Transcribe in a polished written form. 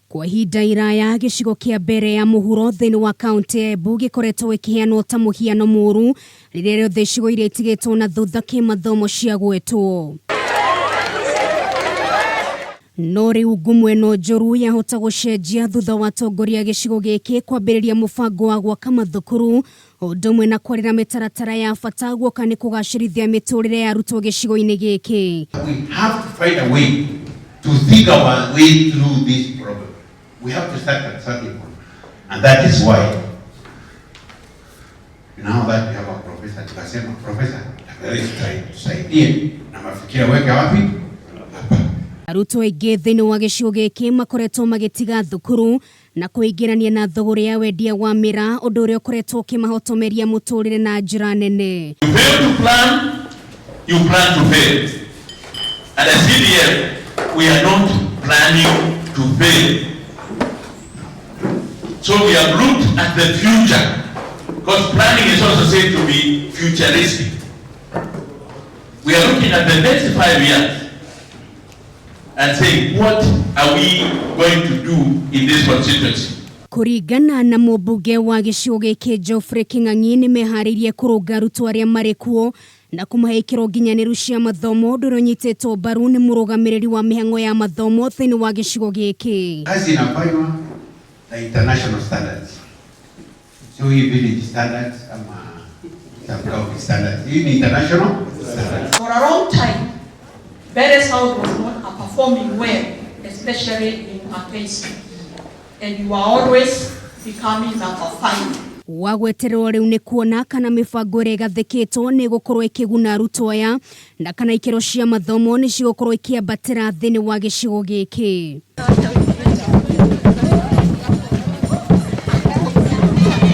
Kwa ihinda iraya gicigo kia mbere ya muhuro thiini wa kaunti ya Embu gikoretwo ikiheanwo ta muhiano muru riria riothe icigo iria itigitwo na thutha kimathomo ciagwetwo. No riu ngumu ino njuru yahota gucenjia thutha wa atongoria gicigo giki kwambiriria mubango wa gwaka mathukuru undu umwe na kwarira mitaratara ya bata gwoka ni kugacirithia miturire ya arutwo gicigo-ini giki. We have to find a way to think our way through this problem. We have to start at something, and that is why now that we have a professor, tukasema professor, tusaidie na mafikira weke wapi hapa. Arutwo aingĩ thĩinĩ wa gĩcigo gĩkĩ makoretwo magĩtiga thukuru na kwĩingĩrania na thogora ya wendia wa mĩra ũndũ ũrĩa ũkoretwo ũkĩmahotomeria mũtũrĩre na njĩra nene. You fail to plan, you plan to fail. And as CDF, we are not planning to fail. So we have looked at the future, because planning is also said to be futuristic. We are looking at the next 5 years and saying, what are we going to do in this constituency? Kuringana na mũmbunge wa gĩcigo gĩkĩ Geoffrey King'ang'i nĩ meharĩirie kũrũnga arutwo arĩa marĩ kuo na kũmahe ikiro nginyanĩru cia mathomo ũndũ ũrĩa ũnyitĩtwo mbaru nĩ mũrũgamĩrĩri wa mĩhang'o ya mathomo thĩinĩ wa gĩcigo gĩkĩ. Kazi inafanywa na international standards. So hii village standards ama sub-county standards. Hii ni international standards. For a long time, Bere South was not performing well, especially in our case. And you are always becoming number 5. Wagwetererwo rĩu nĩ kuona kana mĩbango ĩrĩa ĩgathĩkĩtwo nĩ gũkorwo ĩkĩguna arutwo aya na kana ikiro cia mathomo nĩ cigũkorwo ikĩambatĩra thĩinĩ wa gĩcigo gĩkĩ.